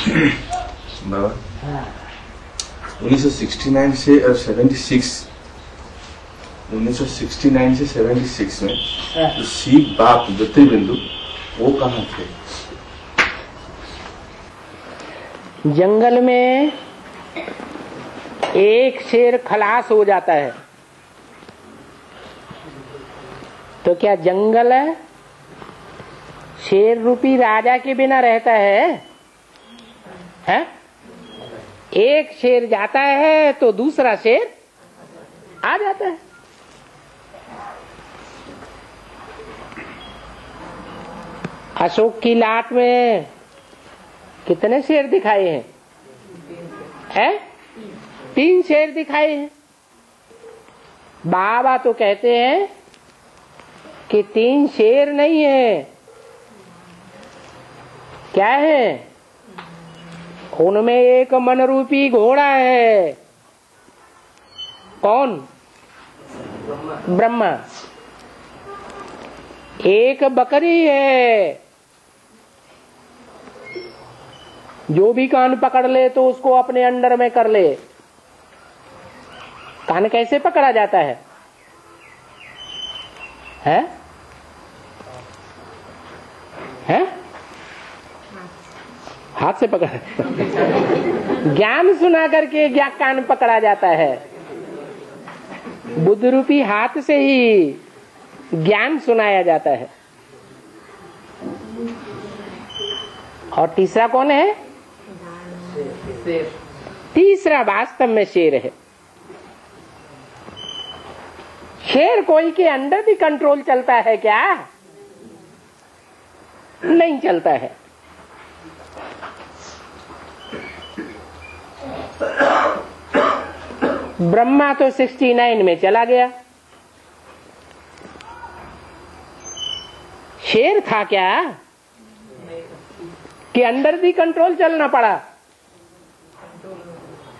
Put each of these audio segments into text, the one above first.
बाबा 1969 से 76 में तो शिव बाप ज्योतिर्बिंदु वो कहाँ थे? जंगल में एक शेर खलास हो जाता है तो क्या जंगल शेर रूपी राजा के बिना रहता है? एक शेर जाता है तो दूसरा शेर आ जाता है। अशोक की लाट में कितने शेर दिखाए हैं? 3 शेर दिखाए हैं। बाबा तो कहते हैं कि 3 शेर नहीं है, क्या है? उनमें एक मन रूपी घोड़ा है। कौन? ब्रह्मा। एक बकरी है, जो भी कान पकड़ ले तो उसको अपने अंडर में कर ले। कान कैसे पकड़ा जाता है? हाथ से पकड़ा ज्ञान सुना करके कान पकड़ा जाता है। बुद्ध रूपी हाथ से ही ज्ञान सुनाया जाता है। और तीसरा कौन है? तीसरा वास्तव में शेर है। शेर कोई के अंडर भी कंट्रोल चलता है क्या? नहीं चलता है। ब्रह्मा तो 69 में चला गया। शेर था क्या कि अंडर भी कंट्रोल चलना पड़ा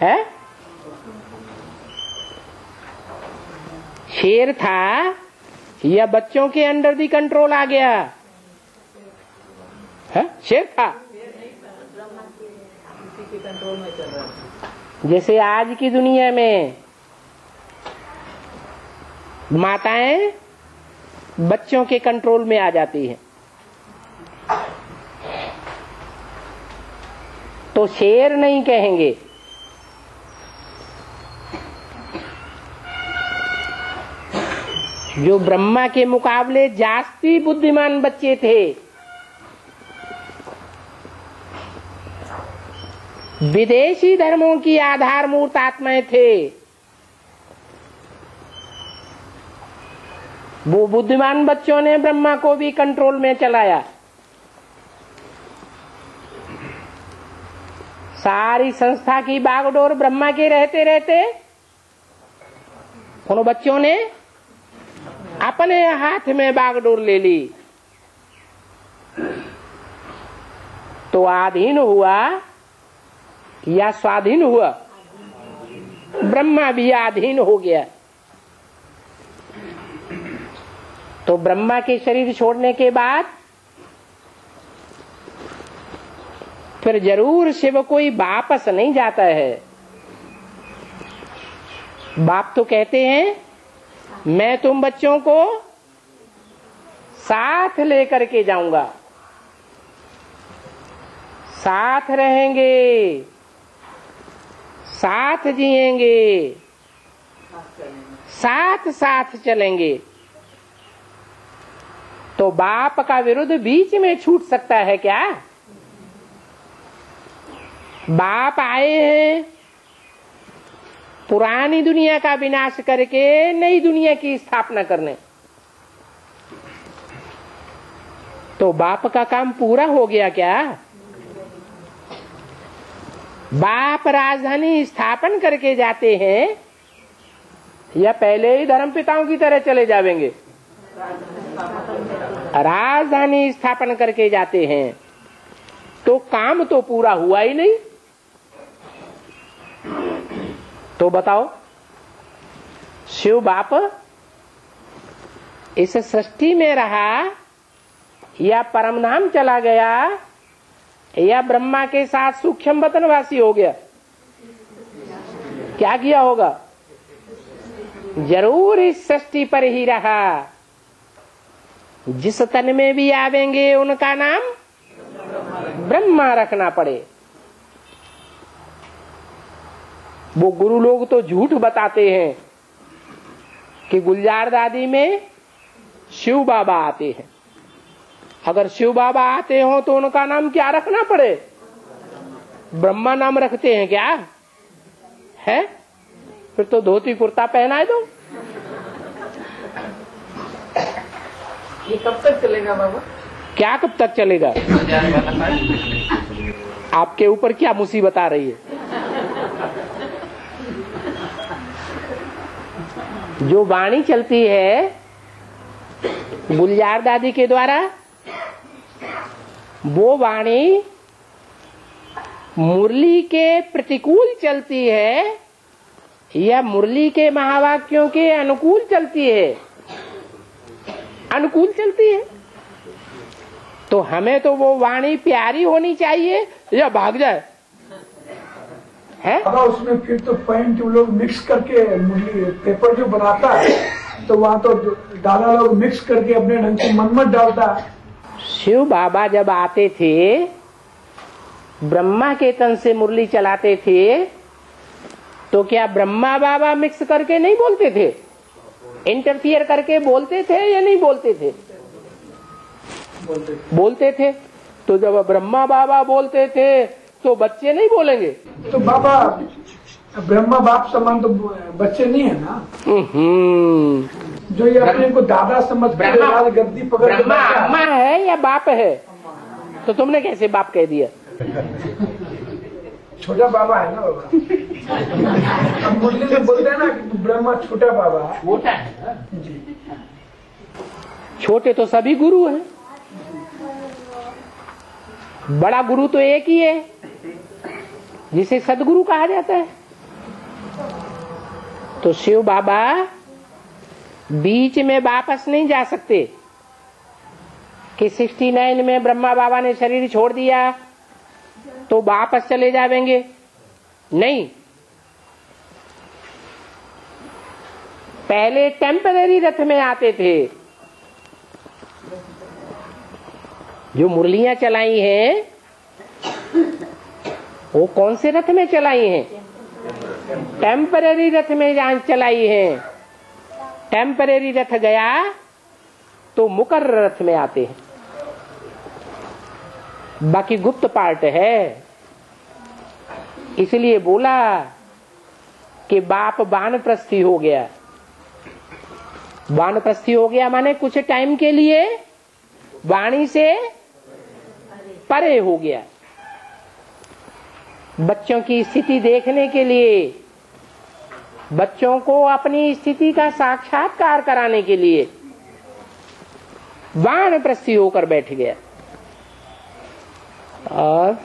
है? शेर था या बच्चों के अंडर भी कंट्रोल आ गया है? शेर था। जैसे आज की दुनिया में माताएं बच्चों के कंट्रोल में आ जाती हैं, तो शेर नहीं कहेंगे। जो ब्रह्मा के मुकाबले जास्ती बुद्धिमान बच्चे थे, विदेशी धर्मों की आधारभूत आत्माएं थे, वो बुद्धिमान बच्चों ने ब्रह्मा को भी कंट्रोल में चलाया। सारी संस्था की बागडोर ब्रह्मा के रहते रहते उन बच्चों ने अपने हाथ में बागडोर ले ली, तो आधीन हुआ या स्वाधीन हुआ? ब्रह्मा भी आधीन हो गया। तो ब्रह्मा के शरीर छोड़ने के बाद फिर जरूर शिव कोई वापस नहीं जाता है। बाप तो कहते हैं मैं तुम बच्चों को साथ लेकर के जाऊंगा, साथ रहेंगे, साथ जिएंगे, साथ साथ चलेंगे। तो बाप का विरुद्ध बीच में छूट सकता है क्या? बाप आए हैं पुरानी दुनिया का विनाश करके नई दुनिया की स्थापना करने, तो बाप का काम पूरा हो गया क्या? बाप राजधानी स्थापन करके जाते हैं या पहले ही धर्म पिताओं की तरह चले जाएंगे? राजधानी स्थापन करके जाते हैं, तो काम तो पूरा हुआ ही नहीं। तो बताओ, शिव बाप इस सृष्टि में रहा या परमधाम चला गया या ब्रह्मा के साथ सूक्ष्म वतनवासी हो गया? क्या किया होगा? जरूर इस सृष्टि पर ही रहा। जिस तन में भी आवेंगे उनका नाम ब्रह्मा रखना पड़े। वो गुरु लोग तो झूठ बताते हैं कि गुलजार दादी में शिव बाबा आते हैं। अगर शिव बाबा आते हो तो उनका नाम क्या रखना पड़े? ब्रह्मा नाम रखते हैं क्या है? फिर तो धोती कुर्ता पहना दो। ये कब तक चलेगा बाबा? क्या कब तक चलेगा? आपके ऊपर क्या मुसीबत आ रही है? जो वाणी चलती है गुलजार दादी के द्वारा, वो वाणी मुरली के प्रतिकूल चलती है या मुरली के महावाक्यों के अनुकूल चलती है? अनुकूल चलती है। तो हमें तो वो वाणी प्यारी होनी चाहिए या भाग जाए है? उसमें फिर तो पॉइंट वो लोग मिक्स करके पेपर जो बनाता है तो वहाँ तो दादा लोग मिक्स करके अपने ढंग से मनमत डालता है। शिव बाबा जब आते थे ब्रह्मा के तन से मुरली चलाते थे तो क्या ब्रह्मा बाबा मिक्स करके नहीं बोलते थे? इंटरफियर करके बोलते थे या नहीं बोलते थे? बोलते थे। तो जब ब्रह्मा बाबा बोलते थे तो बच्चे नहीं बोलेंगे? तो बाबा ब्रह्मा बाप समान तो बच्चे नहीं है ना। जो ये अपने को दादा समझ कर गद्दी पकड़ के ब्रह्मा अम्मा है या बाप है? तो तुमने कैसे बाप कह दिया? छोटा बाबा है ना बाबा। अब मुरली में बोलते हैं ना कि ब्रह्मा छोटा बाबा है। छोटा है जी। छोटे तो सभी गुरु हैं। बड़ा गुरु तो एक ही है जिसे सदगुरु कहा जाता है। तो शिव बाबा बीच में वापस नहीं जा सकते कि 69 में ब्रह्मा बाबा ने शरीर छोड़ दिया तो वापस चले जाएंगे। नहीं, पहले टेम्पररी रथ में आते थे। जो मुरलियां चलाई हैं वो कौन से रथ में चलाई हैं? टेम्पररी रथ में जहां चलाई हैं। टेम्पररी रथ गया तो मुकर्रर रथ में आते हैं। बाकी गुप्त पार्ट है। इसलिए बोला कि बाप वानप्रस्थी हो गया। वानप्रस्थी हो गया माने कुछ टाइम के लिए वाणी से परे हो गया। बच्चों की स्थिति देखने के लिए, बच्चों को अपनी स्थिति का साक्षात्कार कराने के लिए वानप्रस्थी होकर बैठ गया। और